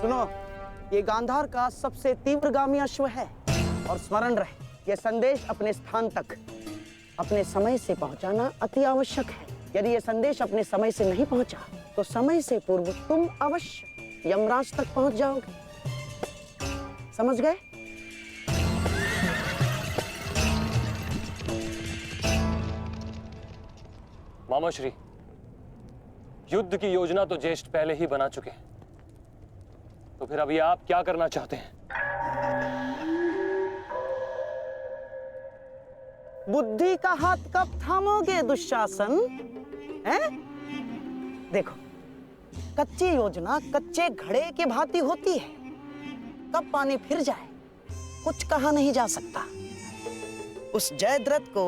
सुनो, ये गांधार का सबसे तीव्रगामी अश्व है और स्मरण रहे, ये संदेश अपने स्थान तक अपने समय से पहुंचाना अति आवश्यक है। यदि ये संदेश अपने समय से नहीं पहुंचा तो समय से पूर्व तुम अवश्य यमराज तक पहुंच जाओगे। समझ गए? मामा श्री, युद्ध की योजना तो ज्येष्ठ पहले ही बना चुके हैं, तो फिर अभी आप क्या करना चाहते हैं? बुद्धि का हाथ कब थामोगे दुशासन? हैं? देखो, कच्ची योजना कच्चे घड़े की भांति होती है, कब पानी फिर जाए कुछ कहा नहीं जा सकता। उस जयद्रथ को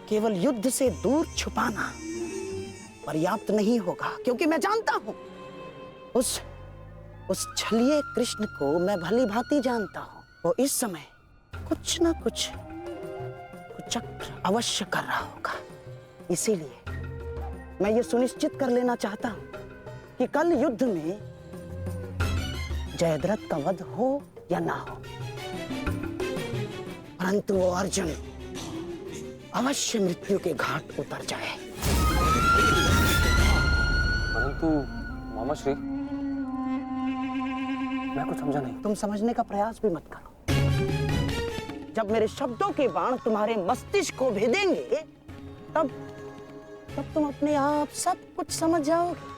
केवल युद्ध से दूर छुपाना पर्याप्त नहीं होगा, क्योंकि मैं जानता हूं उस छलिए कृष्ण को मैं भली भांति जानता हूं। वो इस समय कुछ ना कुछ कुचक्र अवश्य कर रहा होगा। इसीलिए मैं ये सुनिश्चित कर लेना चाहता हूं कि कल युद्ध में जयद्रथ का वध हो या ना हो, परंतु वो अर्जुन अवश्य मृत्यु के घाट उतर जाए। परंतु मामा श्री, मैं कुछ समझा नहीं। तुम समझने का प्रयास भी मत करो। जब मेरे शब्दों के बाण तुम्हारे मस्तिष्क को भेदेंगे तब तुम अपने आप सब कुछ समझ जाओगे।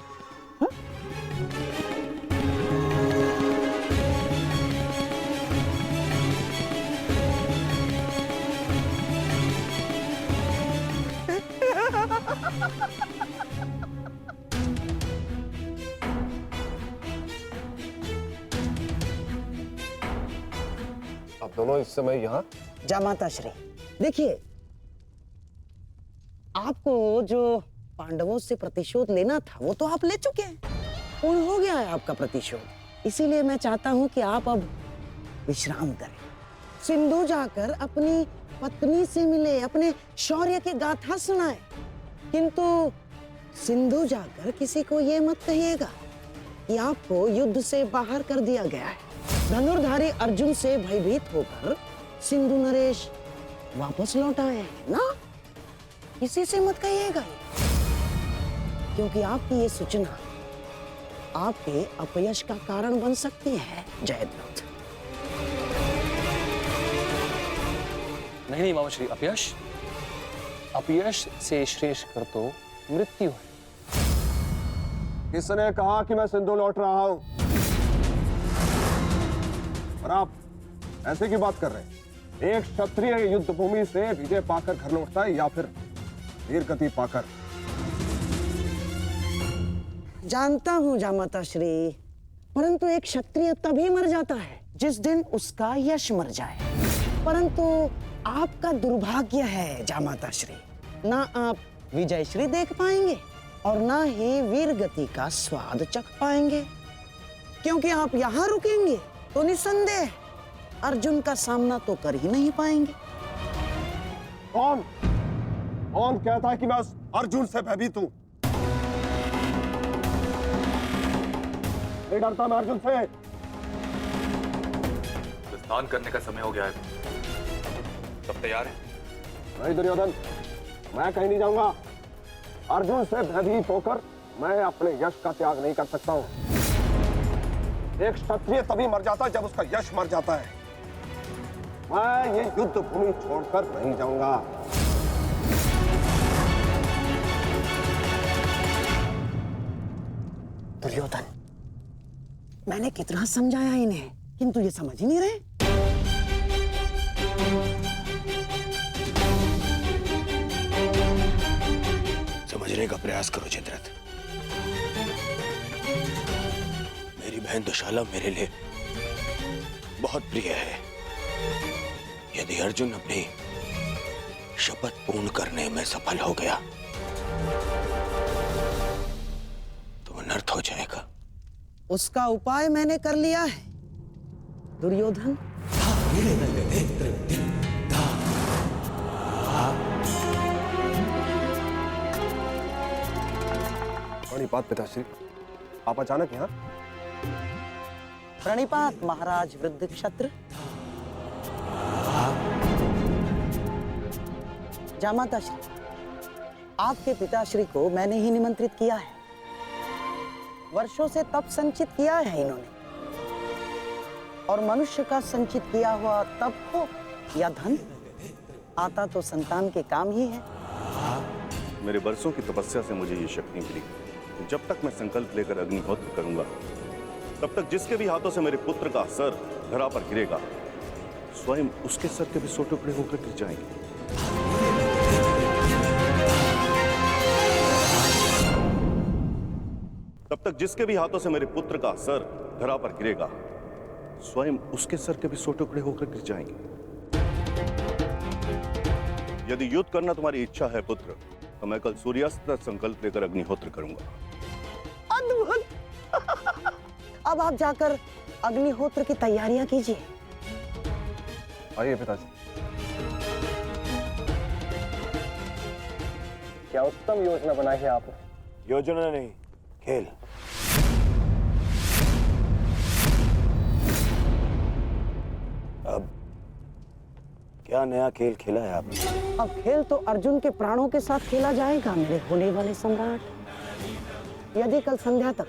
आप दोनों इस समय यहाँ? जामाता श्री, देखिए, आपको जो पांडवों से प्रतिशोध लेना था वो तो आप ले चुके हैं, पूर्ण हो गया है आपका प्रतिशोध। इसीलिए मैं चाहता हूं कि आप अब विश्राम करें, सिंधु जाकर अपनी पत्नी से मिले, अपने शौर्य की गाथा सुनाए। किंतु सिंधु जाकर किसी को ये मत कहिएगा कि आपको युद्ध से बाहर कर दिया गया है। धनुर्धारी अर्जुन से भयभीत होकर सिंधु नरेश वापस लौट आए हैं ना, किसी से मत कहिएगा, क्योंकि आपकी ये सूचना आपके अपयश का कारण बन सकती है जयद्रथ। नहीं मामा श्री, अपयश से श्रेष्ठ कर तो मृत्यु है। किसने कहा कि मैं सिंधु लौट रहा हूं? और आप ऐसे की बात कर रहे हैं? एक क्षत्रिय युद्ध भूमि से विजय पाकर घर लौटता है या फिर वीर गति पाकर? जानता हूं जामाता श्री, परंतु एक क्षत्रिय तभी मर जाता है जिस दिन उसका यश मर जाए। परंतु आपका दुर्भाग्य है जामाता श्री, ना आप विजय श्री देख पाएंगे और ना ही वीर गति का स्वाद चख पाएंगे, क्योंकि आप यहाँ रुकेंगे तो निसंदेह अर्जुन का सामना तो कर ही नहीं पाएंगे। कौन कहता है कि मैं उस अर्जुन से भयभीत हूं? नहीं डरता मैं अर्जुन से। स्नान करने का समय हो गया है, सब तैयार है? नहीं दुर्योधन, मैं कहीं नहीं जाऊंगा। अर्जुन से भयभीत होकर मैं अपने यश का त्याग नहीं कर सकता हूं। एक क्षत्रिय तभी मर जाता है जब उसका यश मर जाता है। मैं ये युद्ध भूमि छोड़कर नहीं जाऊंगा। दुर्योधन, मैंने कितना समझाया इन्हें, किंतु ये समझ ही नहीं रहे। समझने का प्रयास करो जयद्रथ। मेरी बहन दुशाला मेरे लिए बहुत प्रिय है। यदि अर्जुन अपनी शपथ पूर्ण करने में सफल हो गया तो अनर्थ हो जाएगा। उसका उपाय मैंने कर लिया है दुर्योधन। बड़ी बात पिताश्री, आप अचानक यहाँ? प्रणिपात महाराज वृद्ध क्षत्र। जामाता श्री, आपके पिताश्री को मैंने ही निमंत्रित किया है। वर्षों से तप संचित किया है इन्होंने, और मनुष्य का संचित किया हुआ तप हो या धन, आता तो संतान के काम ही है। मेरे बरसों की तपस्या से मुझे ये शक्ति मिली। जब तक मैं संकल्प लेकर अग्निहोत्र करूंगा, तब तक जिसके भी हाथों से मेरे पुत्र का सर धरा पर गिरेगा, स्वयं उसके सर के भी 100 टुकड़े होकर गिर जाएंगे। तब तक जिसके भी हाथों से मेरे पुत्र का सर धरा पर गिरेगा, स्वयं उसके सर के भी 100 टुकड़े होकर गिर जाएंगे। यदि युद्ध करना तुम्हारी इच्छा है पुत्र, तो मैं कल सूर्यास्त तक संकल्प लेकर अग्निहोत्र करूंगा। अद्भुत। अब आप जाकर अग्निहोत्र की तैयारियां कीजिए। आइए पिताजी। क्या उत्तम योजना बनाई है आपने। योजना नहीं, खेल। अब क्या नया खेल खेला है आपने? अब खेल तो अर्जुन के प्राणों के साथ खेला जाएगा मेरे होने वाले सम्राट। यदि कल संध्या तक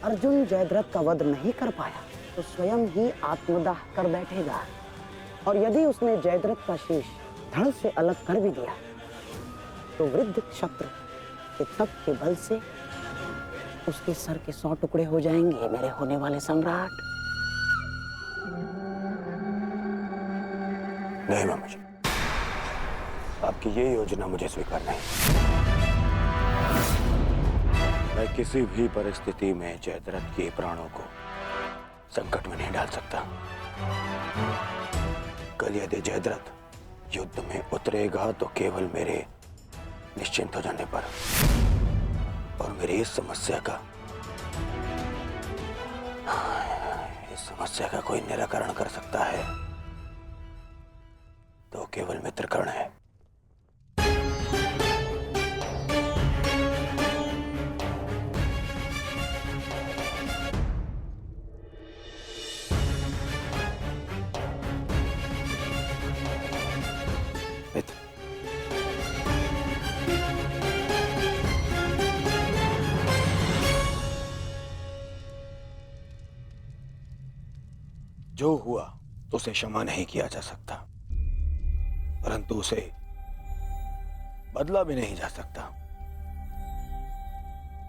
अर्जुन जयद्रथ का वध नहीं कर पाया, तो स्वयं ही आत्मदाह कर बैठेगा, और यदि उसने जयद्रथ का शीश धड़ से अलग कर भी दिया, तो वृद्ध क्षत्र के तप के बल से उसके सर के 100 टुकड़े हो जाएंगे मेरे होने वाले सम्राट। नहीं मामा जी, आपकी ये योजना मुझे स्वीकार नहीं। मैं किसी भी परिस्थिति में जयद्रथ के प्राणों को संकट में नहीं डाल सकता। कल यदि जयद्रथ युद्ध में उतरेगा, तो केवल मेरे निश्चिंत हो जाने पर और मेरी इस समस्या का कोई निराकरण कर सकता है तो केवल मित्रकर्ण है। मित्र, जो हुआ उसे क्षमा नहीं किया जा सकता, परंतु उसे बदला भी नहीं जा सकता।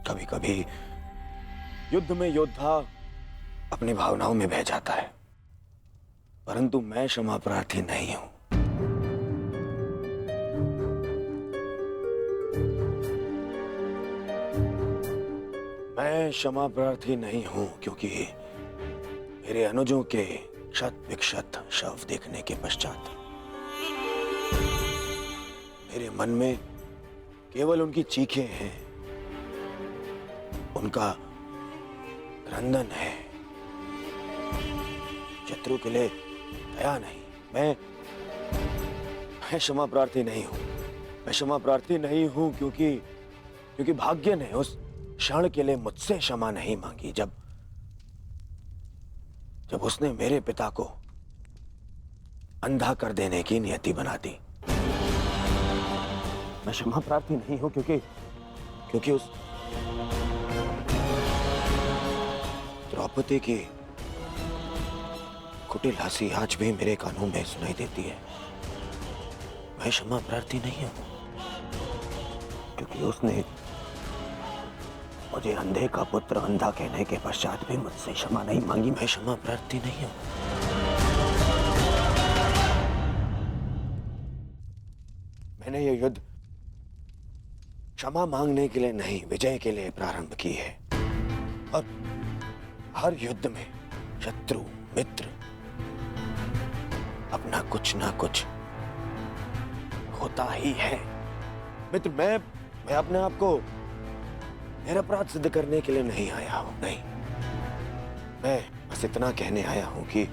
कभी कभी युद्ध में योद्धा अपनी भावनाओं में बह जाता है, परंतु मैं क्षमा प्रार्थी नहीं हूं। मैं क्षमा प्रार्थी नहीं हूं क्योंकि मेरे अनुजों के क्षत विक्षत शव देखने के पश्चात मेरे मन में केवल उनकी चीखें हैं, उनका क्रंदन है। शत्रु के लिए दया नहीं। मैं क्षमा प्रार्थी नहीं हूं। मैं क्षमा प्रार्थी नहीं हूं क्योंकि भाग्य ने उस क्षण के लिए मुझसे क्षमा नहीं मांगी जब उसने मेरे पिता को अंधा कर देने की नियति बना दी। मैं क्षमा प्रार्थी नहीं हूं क्योंकि उस द्रौपदी की कुटिल हंसी आज भी मेरे कानों में सुनाई देती है। मैं क्षमा प्रार्थी नहीं हूं क्योंकि उसने मुझे अंधे का पुत्र अंधा कहने के पश्चात भी मुझसे क्षमा नहीं मांगी। मैं क्षमा प्रार्थी नहीं हूं। मैंने ये युद्ध क्षमा मांगने के लिए नहीं, विजय के लिए प्रारंभ की है। और हर युद्ध में शत्रु मित्र अपना कुछ ना कुछ होता ही है। मित्र, मैं अपने आप को निरपराध सिद्ध करने के लिए नहीं आया हूं। नहीं, मैं बस इतना कहने आया हूं कि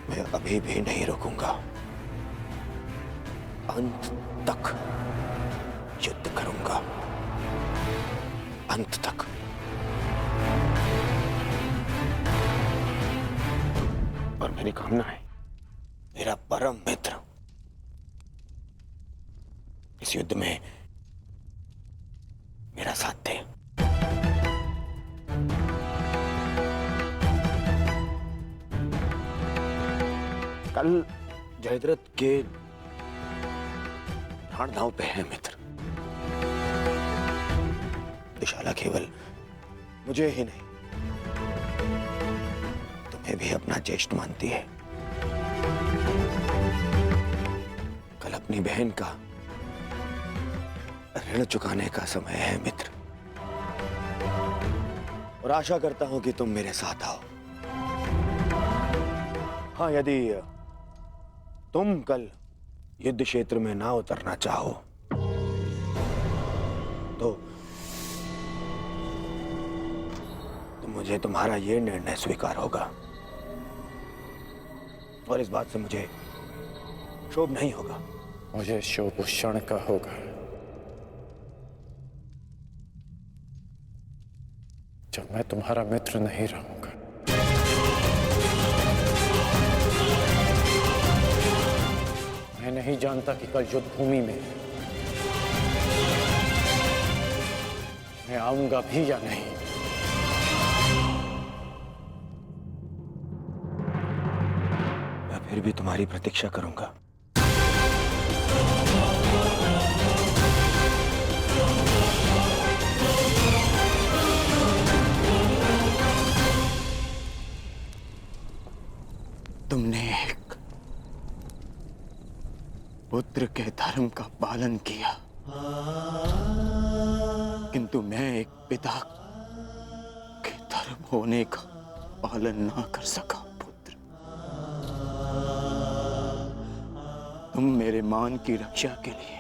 मैं अभी भी नहीं रुकूंगा। अंत तक युद्ध करूंगा, अंत तक। मेरी कामना है मेरा परम मित्र इस युद्ध में मेरा साथ दे। कल जयद्रथ के प्राण दांव पे है मित्र। विशाला केवल मुझे ही नहीं तुम्हें भी अपना ज्येष्ठ मानती है। कल अपनी बहन का ऋण चुकाने का समय है मित्र, और आशा करता हूं कि तुम मेरे साथ आओ। हाँ, यदि तुम कल युद्ध क्षेत्र में ना उतरना चाहो तो मुझे तुम्हारा यह निर्णय स्वीकार होगा, और इस बात से मुझे क्षोभ नहीं होगा। मुझे क्षोभ उस क्षण का होगा जब मैं तुम्हारा मित्र नहीं रहूंगा। मैं नहीं जानता कि कल युद्ध भूमि में मैं आऊंगा भी या नहीं। मैं फिर भी तुम्हारी प्रतीक्षा करूंगा। तुमने एक पुत्र के धर्म का पालन किया, किंतु मैं एक पिता के धर्म होने का पालन ना कर सका। पुत्र, तुम मेरे मान की रक्षा के लिए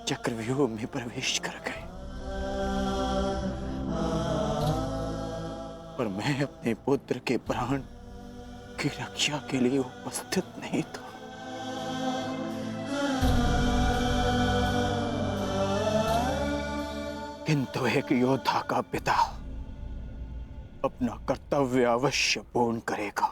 चक्रव्यूह में प्रवेश कर गए, पर मैं अपने पुत्र के प्राण की रक्षा के लिए उपस्थित नहीं था। किंतु एक योद्धा का पिता अपना कर्तव्य अवश्य पूर्ण करेगा।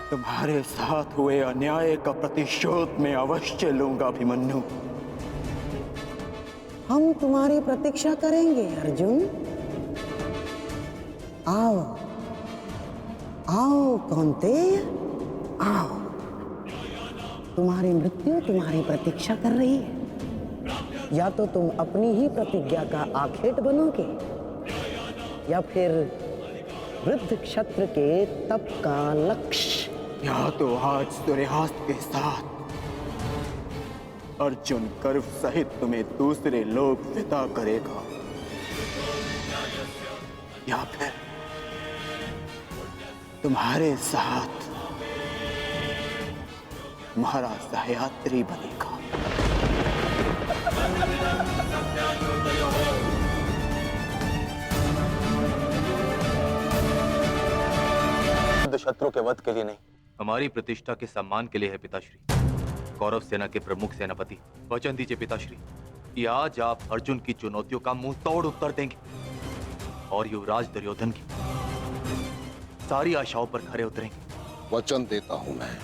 तुम्हारे साथ हुए अन्याय का प्रतिशोध मैं अवश्य लूंगा अभिमन्यु। हम तुम्हारी प्रतीक्षा करेंगे अर्जुन। आओ आओ कौन्तेय, आओ। तुम्हारी मृत्यु तुम्हारी प्रतीक्षा कर रही है। या तो तुम अपनी ही प्रतिज्ञा का आखेट बनोगे, या फिर वृद्ध क्षत्र के तप का लक्ष्य। या तो आज सूर्यास्त के साथ अर्जुन गर्व सहित तुम्हें दूसरे लोक विदा करेगा, या फिर तुम्हारे साथ तुम्हारा सहयात्री बनेगा। शत्रु के वध के लिए नहीं, हमारी प्रतिष्ठा के सम्मान के लिए है पिताश्री। कौरव सेना के प्रमुख सेनापति, वचन दीजिए पिताश्री कि आज आप अर्जुन की चुनौतियों का मुंह तोड़ उत्तर देंगे और युवराज दुर्योधन की सारी आशाओं पर खरे उतरेंगे। वचन देता हूं मैं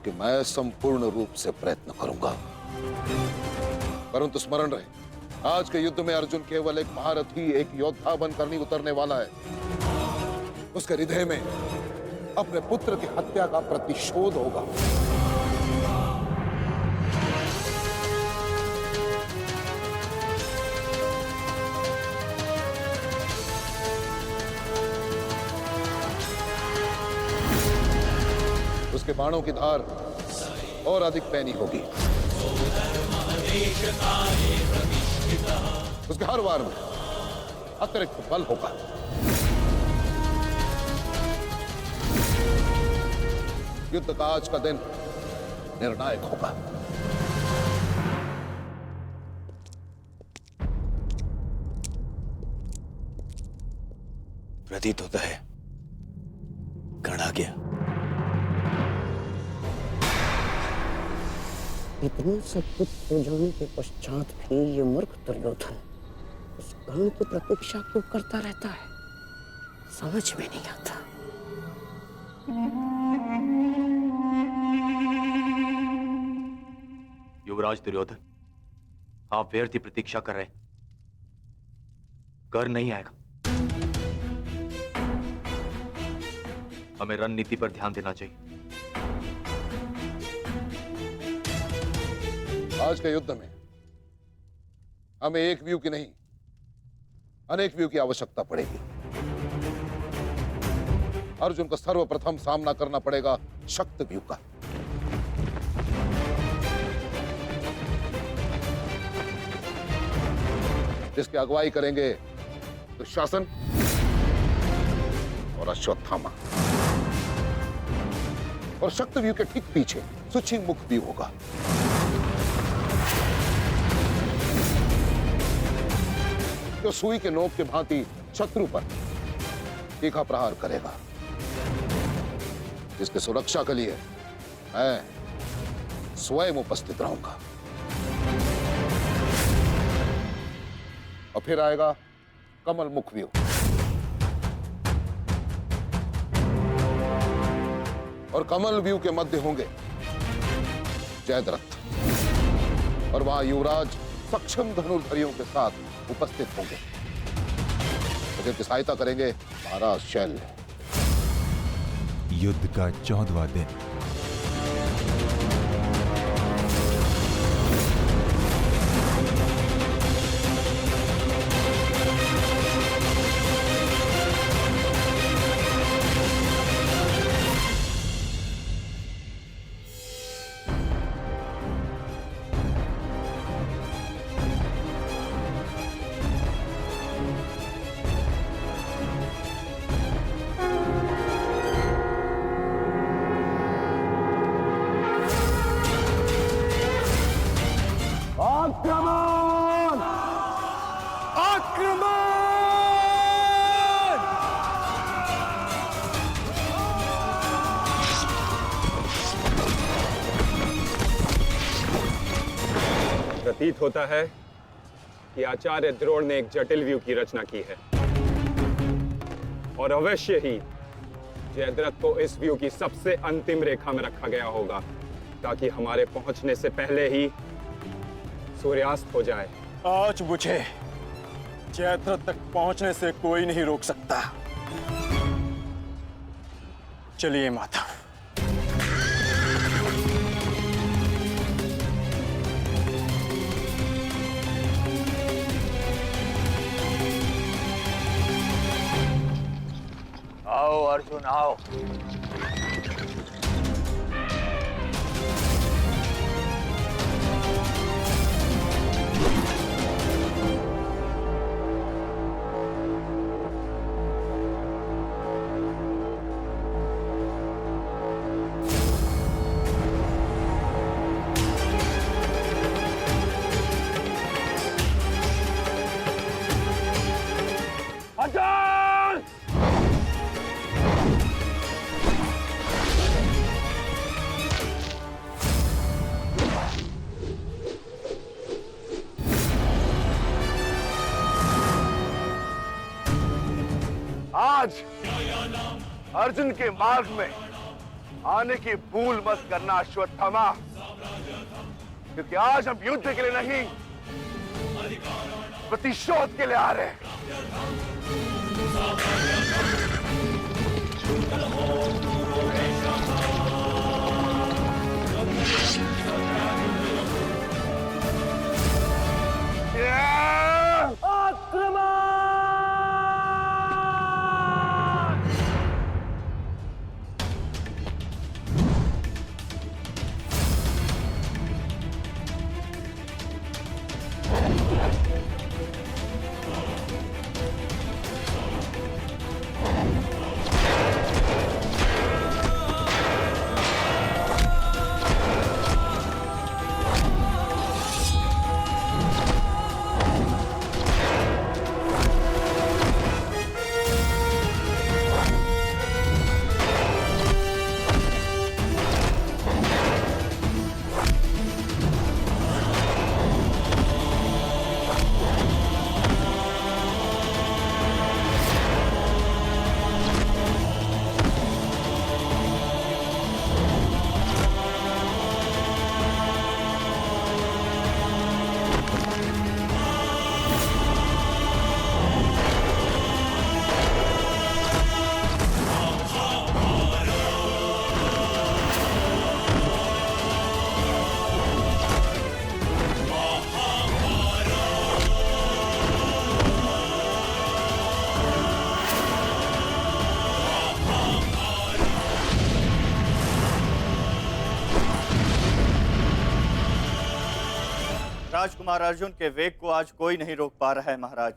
कि मैं संपूर्ण रूप से प्रयत्न करूंगा, परंतु स्मरण रहे, आज के युद्ध में अर्जुन केवल एक महारथी, एक योद्धा बनकर नहीं उतरने वाला है। उसके हृदय में अपने पुत्र की हत्या का प्रतिशोध होगा। उसके बाणों की धार और अधिक पैनी होगी। उसके हर वार में अतिरिक्त बल होगा। युद्ध का आज का दिन निर्णायक होगा। प्रतीत होता है गण आ गया। इतना सब कुछ हो जाने के पश्चात भी ये मूर्ख दुर्योधन उस कर्ण की प्रतीक्षा क्यों करता रहता है, समझ में नहीं आता। युवराज दुर्योधन, आप व्यर्थ की प्रतीक्षा कर रहे हैं। कर नहीं आएगा। हमें रणनीति पर ध्यान देना चाहिए। आज के युद्ध में हमें एक व्यू की नहीं, अनेक व्यू की आवश्यकता पड़ेगी। अर्जुन को सर्वप्रथम सामना करना पड़ेगा शक्त व्यू का। जिसकी अगुवाई करेंगे दुशासन और अश्वत्थामा। और शक्त व्यू के ठीक पीछे सुचिमुख व्यू होगा। जो सुई के नोक के भांति शत्रु पर तीखा प्रहार करेगा। जिसकी सुरक्षा के लिए मैं स्वयं उपस्थित रहूंगा। और फिर आएगा कमल मुख व्यू। और कमल व्यू के मध्य होंगे जयद्रथ, और वहां युवराज सक्षम धनुर्धरियों के साथ उपस्थित होंगे, जिनकी सहायता करेंगे महाराज शैल्य। युद्ध का 14वां दिन। आक्रमण! आक्रमण! प्रतीत होता है कि आचार्य द्रोण ने एक जटिल व्यू की रचना की है और अवश्य ही जयद्रथ को इस व्यू की सबसे अंतिम रेखा में रखा गया होगा, ताकि हमारे पहुंचने से पहले ही सूर्यास्त हो जाए। आज मुझे जयद्रथ तक पहुंचने से कोई नहीं रोक सकता। चलिए माता। आओ अर्जुन आओ। आज अर्जुन के मार्ग में आने की भूल मत करना अश्वत्थामा, क्योंकि आज हम युद्ध के लिए नहीं, प्रतिशोध के लिए आ रहे हैं। राजकुमार अर्जुन के वेग को आज कोई नहीं रोक पा रहा है महाराज।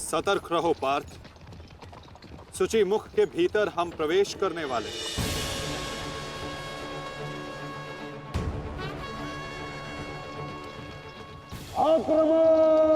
सतर्क रहो पार्थ, सूची मुख के भीतर हम प्रवेश करने वाले। आक्रमण!